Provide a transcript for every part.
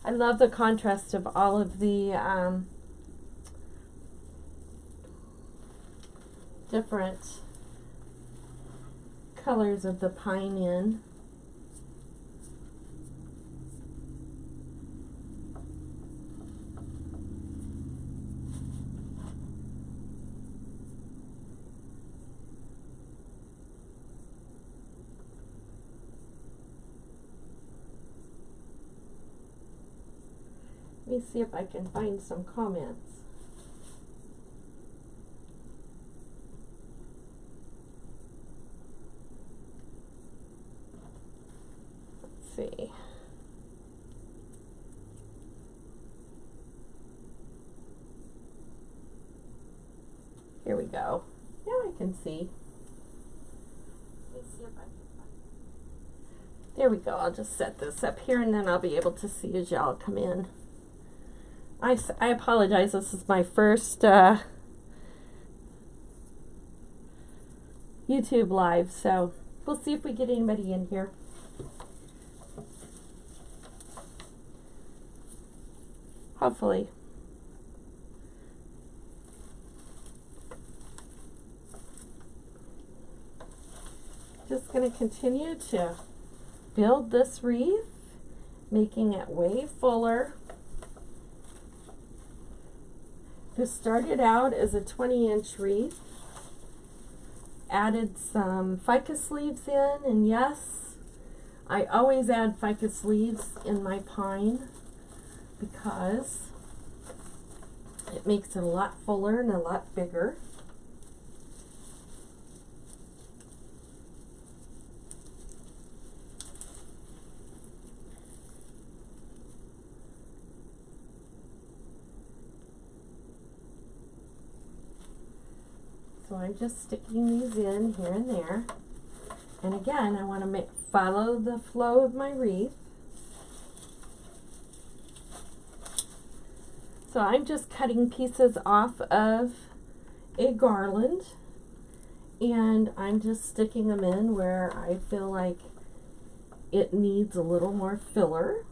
I love the contrast of all of the different colors of the pine in. Let me see if I can find some comments. Let's see. Here we go. Now I can see. Let me see if I can find it. There we go. I'll just set this up here and then I'll be able to see as y'all come in. I apologize. This is my first YouTube live, so we'll see if we get anybody in here. Hopefully. Just going to continue to build this wreath, making it way fuller. This started out as a 20-inch wreath. Added some ficus leaves in, and yes, I always add ficus leaves in my pine because it makes it a lot fuller and a lot bigger. So I'm just sticking these in here and there. And again, I want to follow the flow of my wreath. So I'm just cutting pieces off of a garland, and I'm just sticking them in where I feel like it needs a little more filler.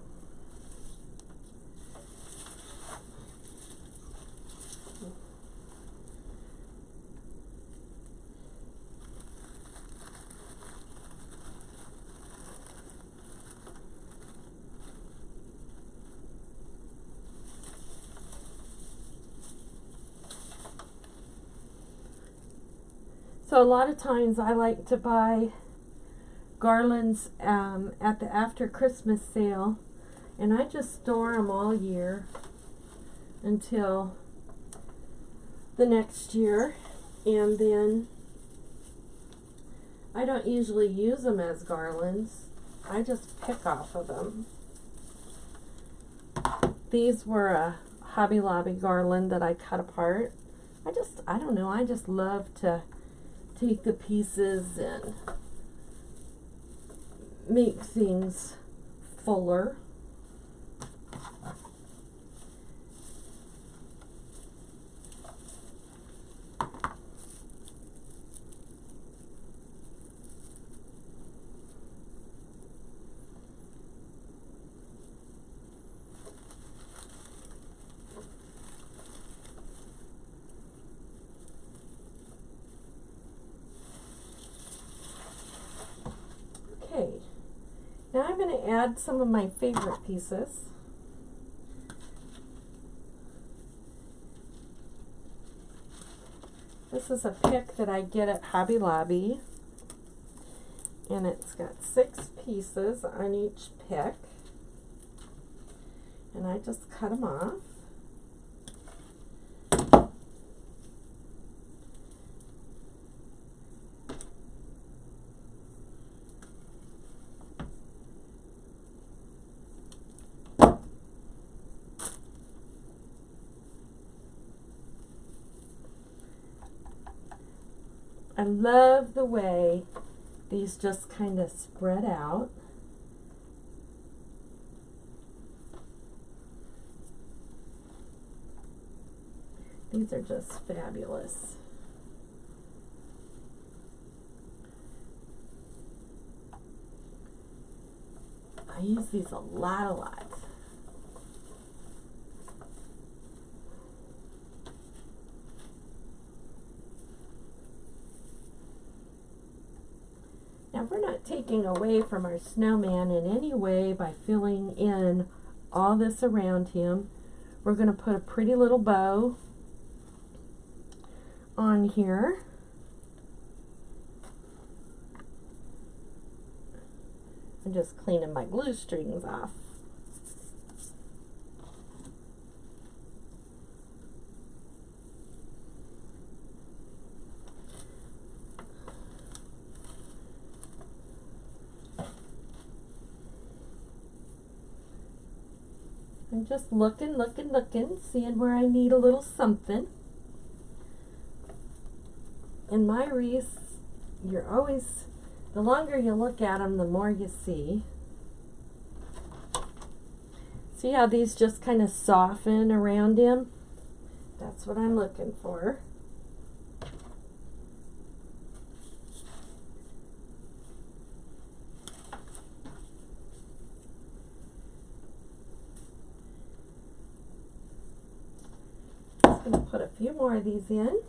So a lot of times I like to buy garlands at the after Christmas sale, and I just store them all year until the next year, and then I don't usually use them as garlands. I just pick off of them. These were a Hobby Lobby garland that I cut apart. I don't know, I just love to take the pieces and make things fuller. Now I'm going to add some of my favorite pieces. This is a pick that I get at Hobby Lobby, and it's got 6 pieces on each pick, and I just cut them off. I love the way these just kind of spread out. These are just fabulous. I use these a lot. taking away from our snowman in any way by filling in all this around him. We're going to put a pretty little bow on here. I'm just cleaning my glue strings off. I'm just looking, seeing where I need a little something. In my wreaths, you're always, the longer you look at them, the more you see. See how these just kind of soften around him? That's what I'm looking for. Just going to put a few more of these in.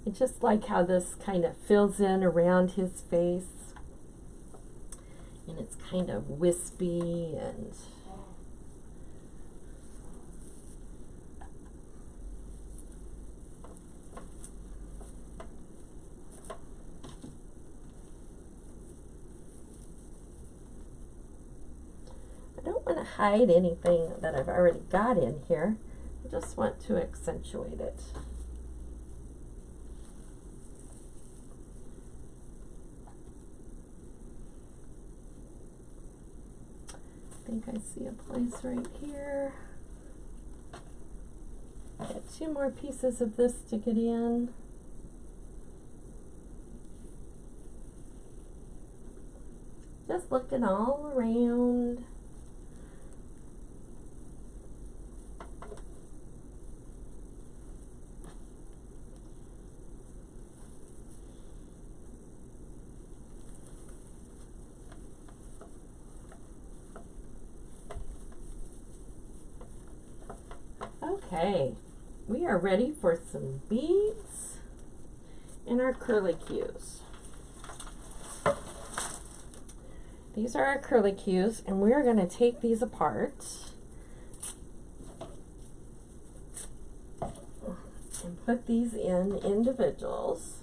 I just like how this kind of fills in around his face, and it's kind of wispy and I don't want to hide anything that I've already got in here. I just want to accentuate it. I think I see a place right here. I got 2 more pieces of this to get in. Just looking all around. Okay, we are ready for some beads and our curlicues. These are our curlicues, and we're going to take these apart and put these in individuals.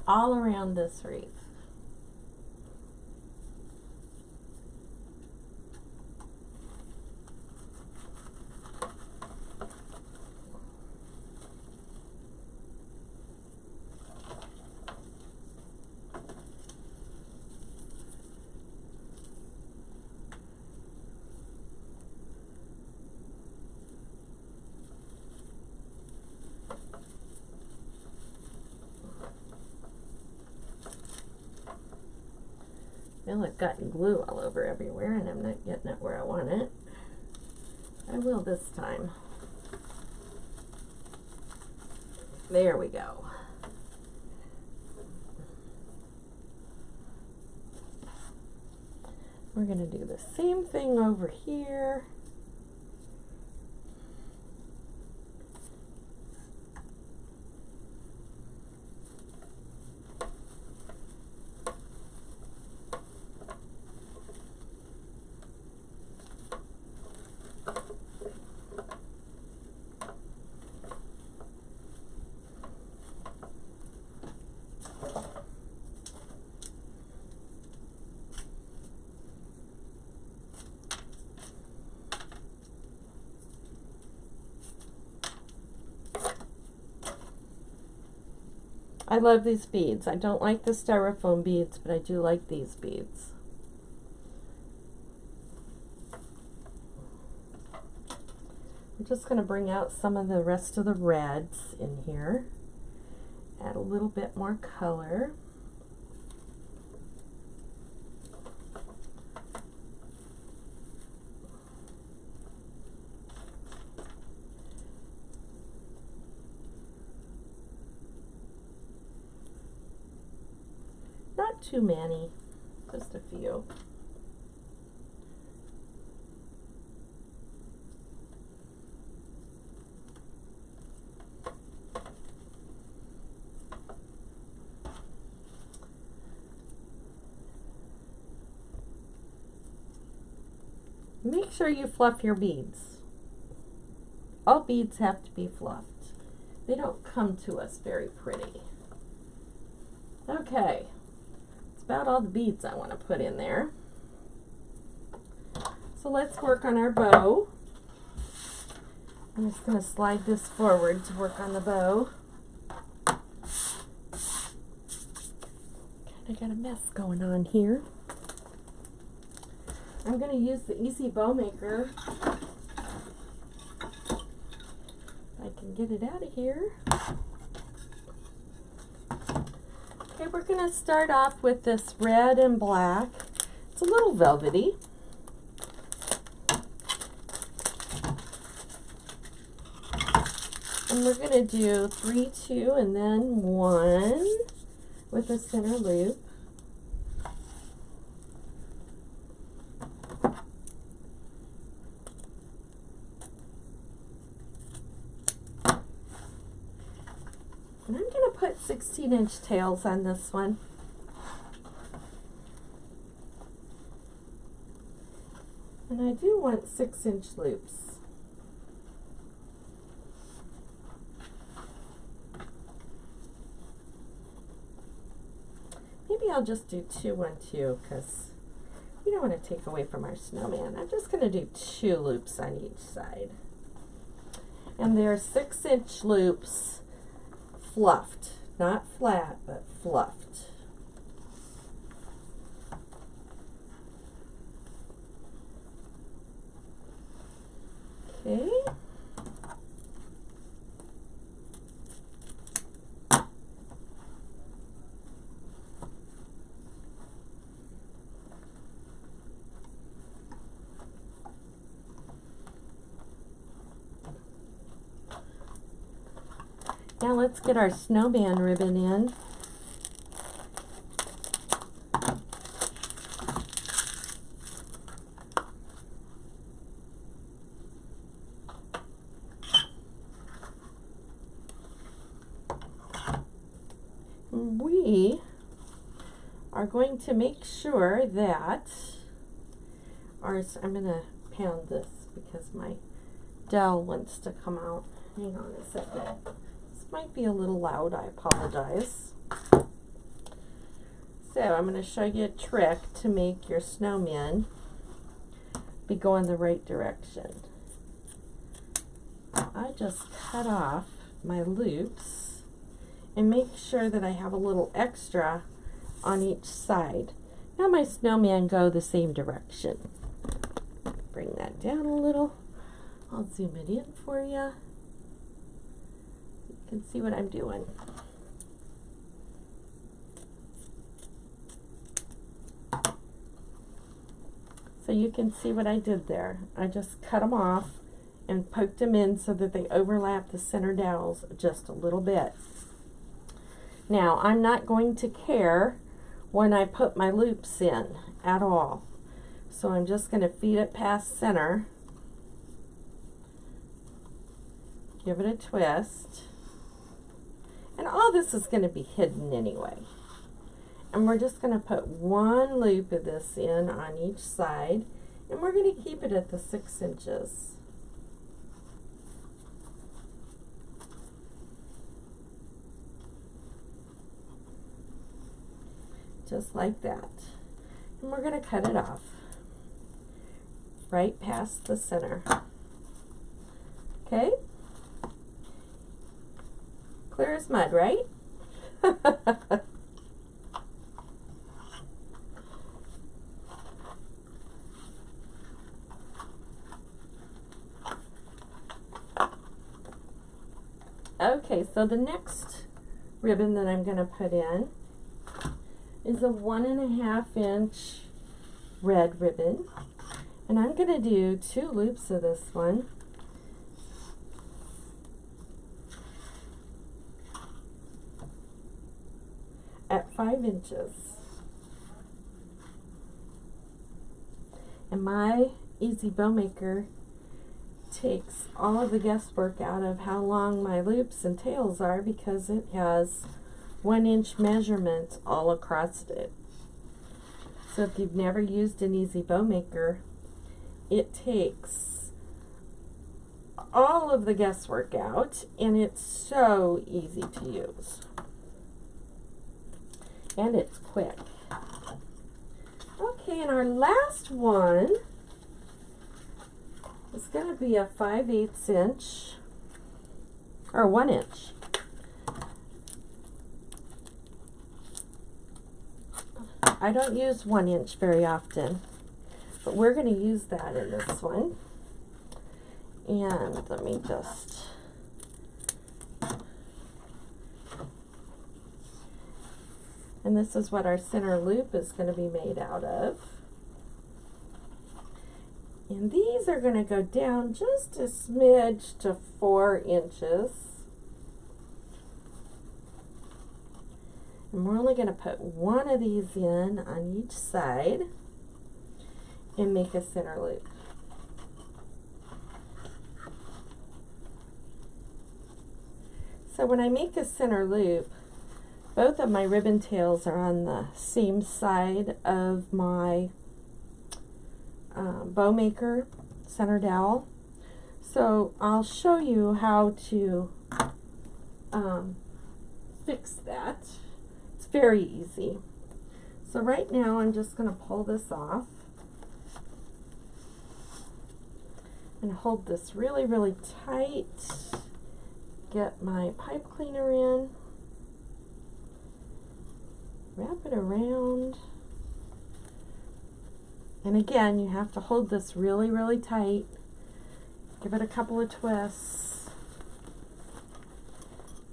All around this wreath. I feel like I've gotten glue all over everywhere and I'm not getting it where I want it. I will this time. There we go. We're going to do the same thing over here. I love these beads. I don't like the styrofoam beads, but I do like these beads. I'm just going to bring out some of the rest of the reds in here. Add a little bit more color. not too many, just a few. Make sure you fluff your beads. All beads have to be fluffed. They don't come to us very pretty. Okay, that's about all the beads I want to put in there. So let's work on our bow. I'm just going to slide this forward to work on the bow. I got a mess going on here. I'm going to use the Easy Bow Maker. I can get it out of here. Okay, we're going to start off with this red and black. It's a little velvety. And we're going to do 3, 2, and then 1 with a center loop. And I'm going to put 16-inch tails on this one. And I do want 6-inch loops. Maybe I'll just do 2, 1, 2 because we don't want to take away from our snowman. I'm just going to do 2 loops on each side. And they're 6-inch loops. Fluffed, not flat, but fluffed. Okay. Now let's get our snowman ribbon in. We are going to make sure that ours, I'm going to pound this because my dowel wants to come out. Hang on a second. Might be a little loud, I apologize. So I'm going to show you a trick to make your snowman be going the right direction. I just cut off my loops and make sure that I have a little extra on each side. Now my snowman go the same direction. Bring that down a little. I'll zoom it in for you. And see what I'm doing. So you can see what I did there. I just cut them off and poked them in so that they overlap the center dowels just a little bit. Now I'm not going to care when I put my loops in at all. So I'm just going to feed it past center. Give it a twist. And all this is going to be hidden anyway. And we're just going to put 1 loop of this in on each side. And we're going to keep it at the 6 inches. Just like that. And we're going to cut it off. Right past the center. Okay? Clear as mud, right? Okay, so the next ribbon that I'm going to put in is a 1.5 inch red ribbon. And I'm going to do 2 loops of this one. At 5 inches. And my Easy Bow Maker takes all of the guesswork out of how long my loops and tails are, because it has 1-inch measurements all across it. So if you've never used an Easy Bow Maker, it takes all of the guesswork out, and it's so easy to use. And it's quick. Okay, and our last one is going to be a 5/8 inch, or 1 inch. I don't use 1 inch very often, but we're going to use that in this one. And let me just, and this is what our center loop is going to be made out of. And these are going to go down just a smidge to 4 inches. And we're only going to put one of these in on each side and make a center loop. So when I make a center loop, both of my ribbon tails are on the same side of my bow maker center dowel. So I'll show you how to fix that. It's very easy. So right now I'm just going to pull this off and hold this really, really tight. Get my pipe cleaner in, wrap it around, and again you have to hold this really, really tight. Give it a couple of twists.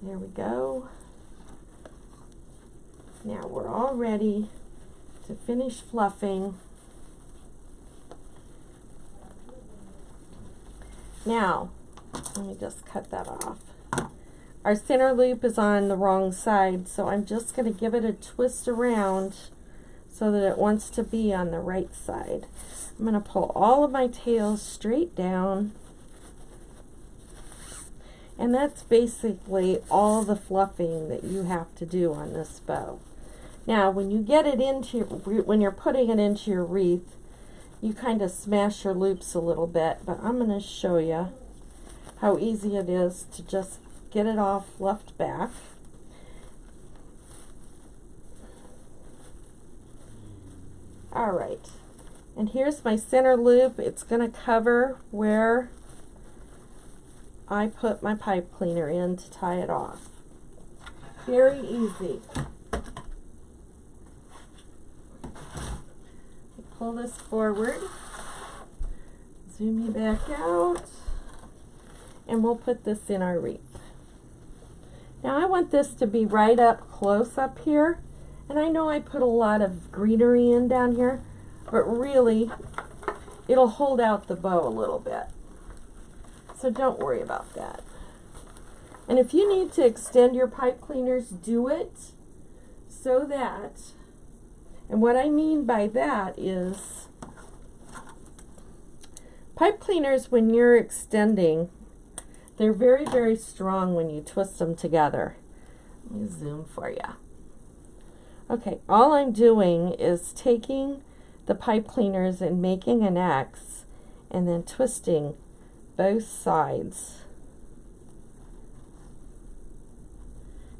There we go. Now we're all ready to finish fluffing. Now let me just cut that off. Our center loop is on the wrong side, so I'm just going to give it a twist around so that it wants to be on the right side. I'm going to pull all of my tails straight down, and that's basically all the fluffing that you have to do on this bow. Now when you get it into when you're putting it into your wreath, you kind of smash your loops a little bit, but I'm going to show you how easy it is to just get it all fluffed back. All right, and here's my center loop. It's going to cover where I put my pipe cleaner in to tie it off. Very easy. Pull this forward, zoom you back out, and we'll put this in our wreath. Now I want this to be right up close up here, and I know I put a lot of greenery in down here, but really it'll hold out the bow a little bit. So don't worry about that. And if you need to extend your pipe cleaners, do it so that, and what I mean by that is pipe cleaners, when you're extending, they're very, very strong when you twist them together. Let me zoom for you. Okay, all I'm doing is taking the pipe cleaners and making an X and then twisting both sides.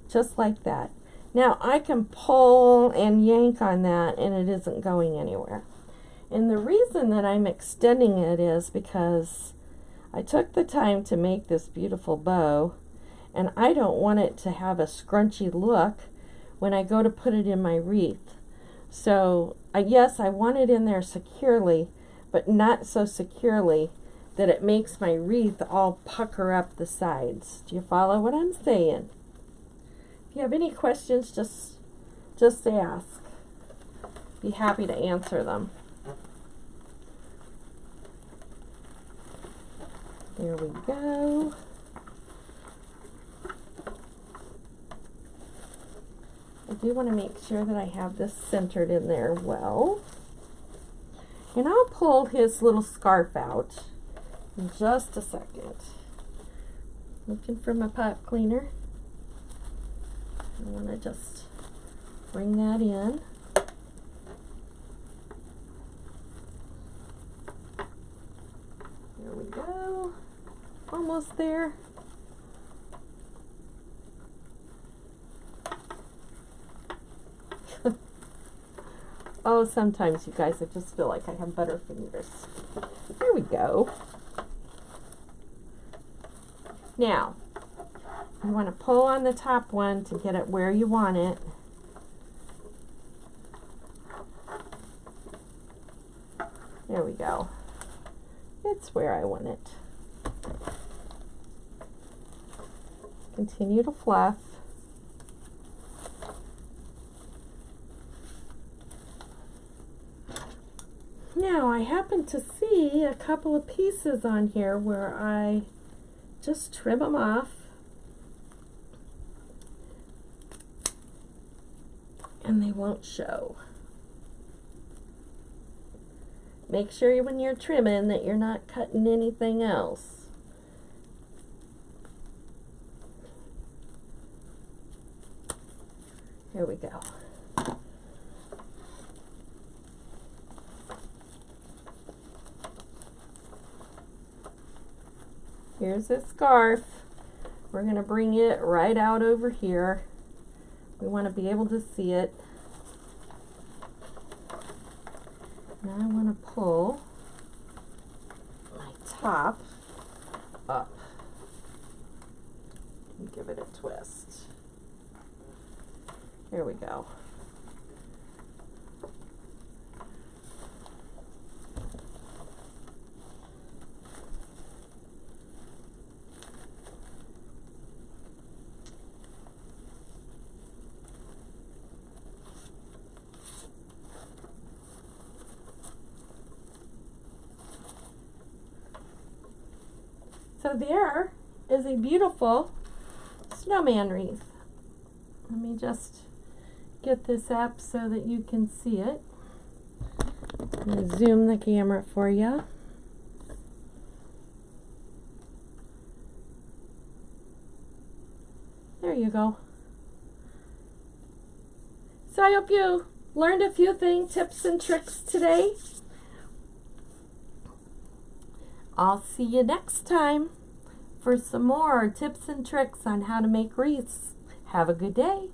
Just like that. Now I can pull and yank on that and it isn't going anywhere. And the reason that I'm extending it is because I took the time to make this beautiful bow, and I don't want it to have a scrunchy look when I go to put it in my wreath. So yes, I want it in there securely, but not so securely that it makes my wreath all pucker up the sides. Do you follow what I'm saying? If you have any questions, just ask. Be happy to answer them. There we go. I do want to make sure that I have this centered in there well. And I'll pull his little scarf out in just a second. Looking for my pipe cleaner. I want to just bring that in. There we go. Almost there. Oh, sometimes you guys, I just feel like I have better fingers. There we go. Now, you want to pull on the top one to get it where you want it. There we go. It's where I want it. Continue to fluff. Now, I happen to see a couple of pieces on here where I just trim them off. And they won't show. Make sure when you're trimming that you're not cutting anything else. Here we go. Here's this scarf. We're going to bring it right out over here. We want to be able to see it. Now I want to pull my top up and give it a twist. There we go. So there is a beautiful snowman wreath. Let me just get this up so that you can see it. I'm going to zoom the camera for you. There you go. So I hope you learned a few tips and tricks today. I'll see you next time for some more tips and tricks on how to make wreaths. Have a good day.